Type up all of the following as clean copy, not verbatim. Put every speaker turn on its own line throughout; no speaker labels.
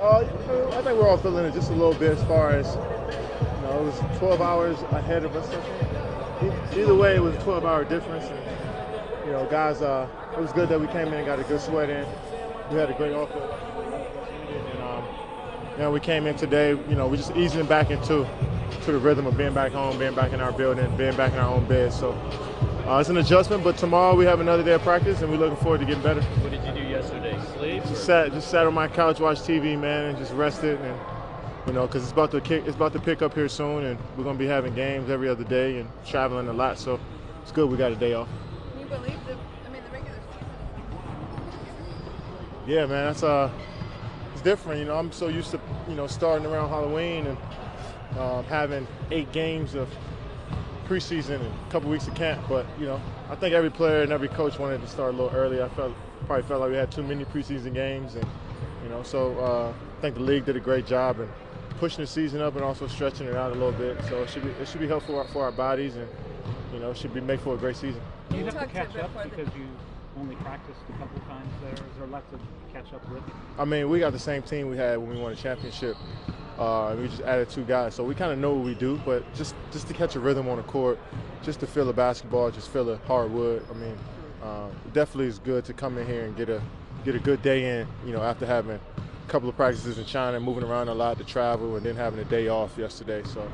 I think we're all feeling it just a little bit as far as, it was 12 hours ahead of us. Either way, it was a 12-hour difference. And, guys, it was good that we came in and got a good sweat in. We had a great offense. And, we came in today, we just easing back into the rhythm of being back home, being back in our building, being back in our own bed. So it's an adjustment, but tomorrow we have another day of practice, and we're looking forward to getting better.
What did you do yesterday? Sleep?
Just sat on my couch, watched TV, man, and just rested. And because it's about to pick up here soon, and we're gonna be having games every other day and traveling a lot. So it's good we got a day off.
Can you believe the regular season?
Yeah, man, that's it's different. I'm so used to starting around Halloween and having 8 games of preseason and a couple weeks of camp. But I think every player and every coach wanted to start a little early. Probably felt like we had too many preseason games, and so I think the league did a great job in pushing the season up and also stretching it out a little bit. So it should be helpful for our bodies, and it should make for a great season.
Do you have to catch up because you only practiced a couple of times there? Is there lots to catch up with?
I mean, we got the same team we had when we won a championship. We just added 2 guys, so we kind of know what we do. But just to catch a rhythm on the court, just to feel the basketball, just feel the hardwood. I mean, definitely is good to come in here and get a good day in. After having a couple of practices in China, moving around a lot to travel, and then having a day off yesterday. So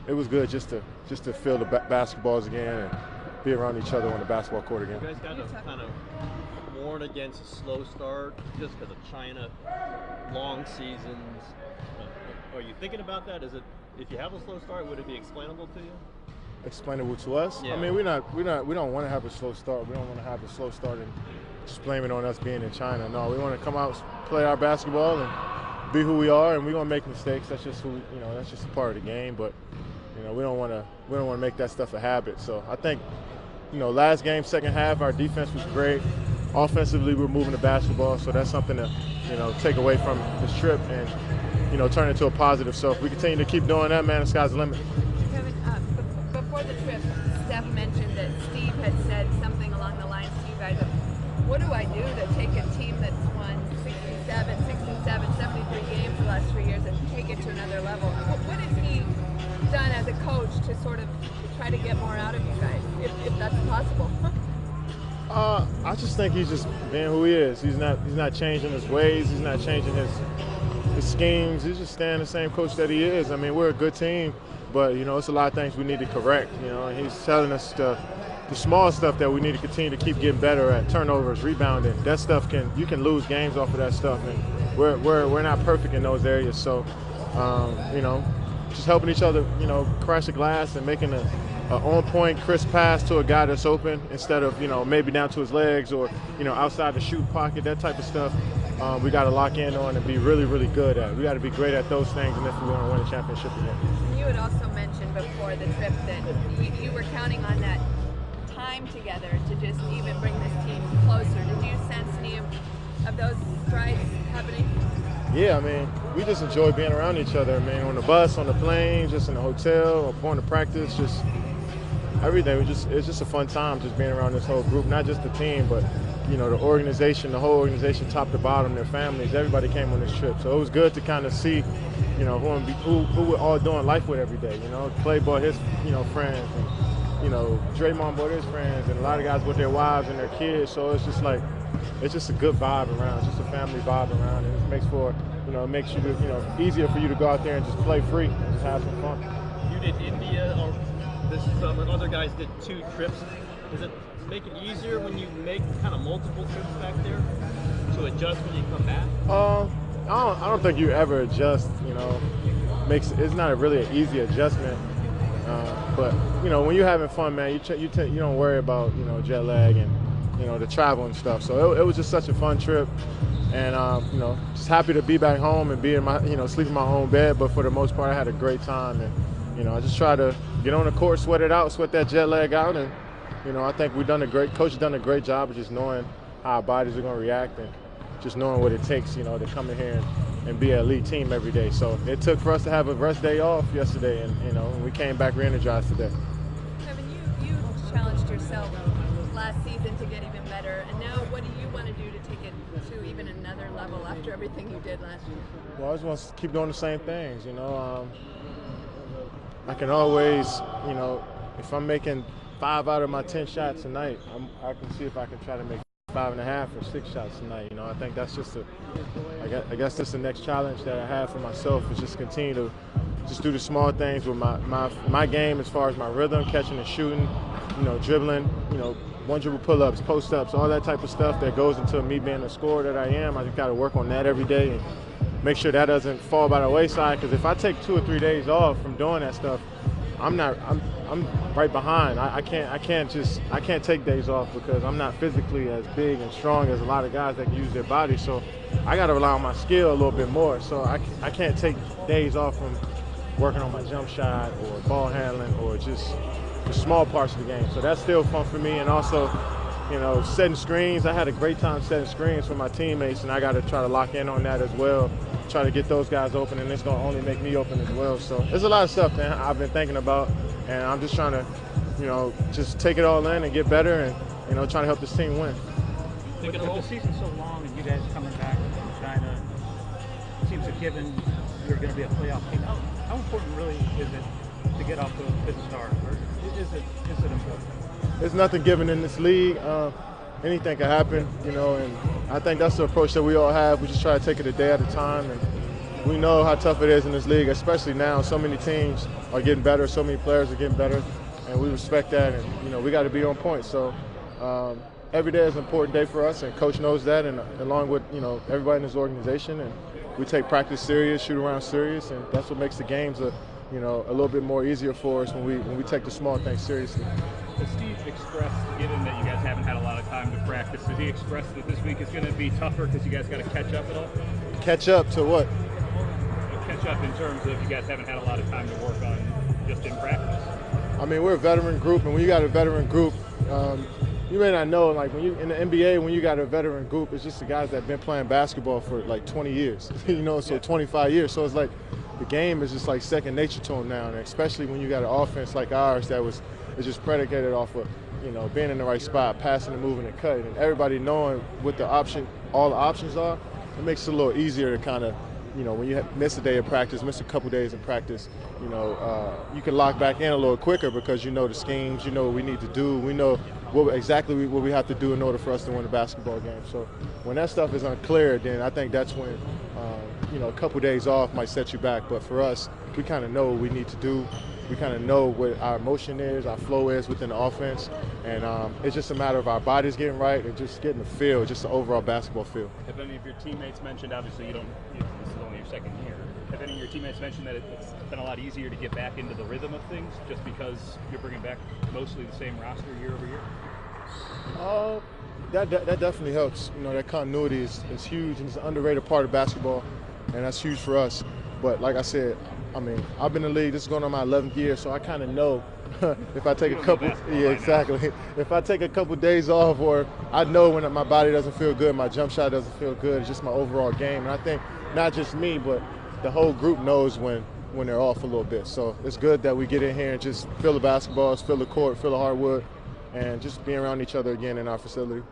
it was good just to feel the basketballs again and be around each other on the basketball court again.
You guys got to kind of warn against a slow start just because of China, long seasons. Are you thinking about that? Is it, if you have a slow start, would it be explainable to you?
Explainable to us?
Yeah.
I mean, we don't want to have a slow start. We don't want to have a slow start and just blame it on us being in China. No, we want to come out, play our basketball, and be who we are. And we're gonna make mistakes. That's just that's just a part of the game. But we don't want to make that stuff a habit. So I think last game, second half, our defense was great. Offensively, we're moving the basketball, so that's something to take away from this trip and turn it into a positive. So if we continue to keep doing that, man, the sky's the limit.
Kevin, before the trip, Steph mentioned that Steve had said something along the lines to you guys of, what do I do to take a team that's won 73 games the last 3 years and take it to another level? What has he done as a coach to sort of try to get more out of you guys, if that's possible?
I just think he's just being who he is. He's not changing his ways. He's not changing his schemes. He's just staying the same coach that he is. I mean, we're a good team, but it's a lot of things we need to correct. And he's telling us the small stuff that we need to continue to keep getting better at: turnovers, rebounding. That stuff you can lose games off of that stuff, and we're not perfect in those areas. So just helping each other, crash the glass and making a on-point, crisp pass to a guy that's open instead of, maybe down to his legs or, outside the shoot pocket, that type of stuff. We got to lock in on and be really, really good at. We got to be great at those things, and if we want to win a championship again.
You had also mentioned before the trip that you were counting on that time together to just even bring this team closer. Did you sense any of those strides happening?
Yeah, I mean, we just enjoy being around each other. I mean, on the bus, on the plane, just in the hotel, or going to practice, just everything. It's just a fun time just being around this whole group, not just the team, but the organization, the whole organization, top to bottom, their families. Everybody came on this trip, so it was good to kind of see, who we're all doing life with every day. Clay brought his, friends, and Draymond brought his friends, and a lot of guys brought their wives and their kids. So it's just like, it's just a good vibe around. It's just a family vibe around, and it makes for, it makes you, easier for you to go out there and just play free and just have some fun.
You did India this summer. Other guys did 2 trips. Does it make it easier when you make kind of multiple trips back there to adjust when you come back?
I don't think you ever adjust. It's not really an easy adjustment. But when you're having fun, man, you don't worry about jet lag and the travel and stuff. So it was just such a fun trip, and just happy to be back home and be in my sleep in my own bed. But for the most part, I had a great time, and I just try to get on the court, sweat it out, sweat that jet lag out, and I think coach has done a great job of just knowing how our bodies are going to react and just knowing what it takes, to come in here and be an elite team every day. So it took for us to have a rest day off yesterday, and we came back re-energized today.
Kevin, you challenged yourself last season to get even better, and now what do you want to do to take it to even another level after everything you did last year?
Well, I just want to keep doing the same things, you know. I can always, you know, if I'm making 5 out of my 10 shots tonight, I can see if I can try to make 5.5 or 6 shots tonight. You know, I think that's just I guess that's the next challenge that I have for myself, is just continue to just do the small things with my game as far as my rhythm, catching and shooting, you know, dribbling, you know, one dribble pull-ups, post-ups, all that type of stuff that goes into me being the scorer that I am. I just got to work on that every day and make sure that doesn't fall by the wayside, because if I take 2 or 3 days off from doing that stuff, I'm right behind. I can't take days off because I'm not physically as big and strong as a lot of guys that can use their body. So I got to rely on my skill a little bit more. So I can't take days off from working on my jump shot or ball handling or just the small parts of the game. So that's still fun for me. And also, you know, setting screens. I had a great time setting screens for my teammates, and I got to try to lock in on that as well. Try to get those guys open, and it's going to only make me open as well. So there's a lot of stuff that I've been thinking about, and I'm just trying to, you know, just take it all in and get better and, you know, trying to help this team win.
With the season so long and you guys coming back from China, it seems a given you're going to be a playoff team. How important really is it to get off to a good start? Or is it important?
There's nothing given in this league. Anything can happen, you know, and I think that's the approach that we all have. We just try to take it a day at a time, and we know how tough it is in this league, especially now. So many teams are getting better, so many players are getting better, and we respect that, and, you know, we got to be on point. So every day is an important day for us, and Coach knows that, and along with, you know, everybody in this organization, and we take practice serious, shoot around serious, and that's what makes the games you know, a little bit more easier for us when we take the small things seriously.
Has Steve expressed, given that you guys haven't had a lot of time to practice, has he expressed that this week is going to be tougher because you guys got to catch up at all?
Catch up to what?
Catch up in terms of you guys haven't had a lot of time to work on just in practice.
I mean, we're a veteran group, and when you got a veteran group, you may not know, like when you in the NBA, when you got a veteran group, it's just the guys that have been playing basketball for like 20 years, you know, so 25 years. So it's like the game is just like second nature to them now, and especially when you got an offense like ours that is just predicated off of, you know, being in the right spot, passing and moving and cutting, and everybody knowing what all the options are. It makes it a little easier to kind of, you know, when you miss a day of practice, miss a couple days of practice, you know, you can lock back in a little quicker because you know the schemes, you know what we need to do, we know exactly what we have to do in order for us to win a basketball game. So when that stuff is unclear, then I think that's when, you know, a couple days off might set you back. But for us, we kind of know what we need to do. We kind of know what our motion is, our flow is within the offense, and it's just a matter of our bodies getting right and just getting the feel, just the overall basketball feel.
Have any of your teammates mentioned, obviously this is only your second year, have any of your teammates mentioned that it's been a lot easier to get back into the rhythm of things just because you're bringing back mostly the same roster year over year?
That definitely helps. You know, that continuity is huge, and it's an underrated part of basketball, and that's huge for us. But like I said, I mean, I've been in the league, this is going on my 11th year, so I kind of know if I take a couple, exactly. If I take a couple days off, or I know when my body doesn't feel good, my jump shot doesn't feel good, it's just my overall game. And I think not just me, but the whole group knows when they're off a little bit. So it's good that we get in here and just feel the basketballs, feel the court, feel the hardwood, and just being around each other again in our facility.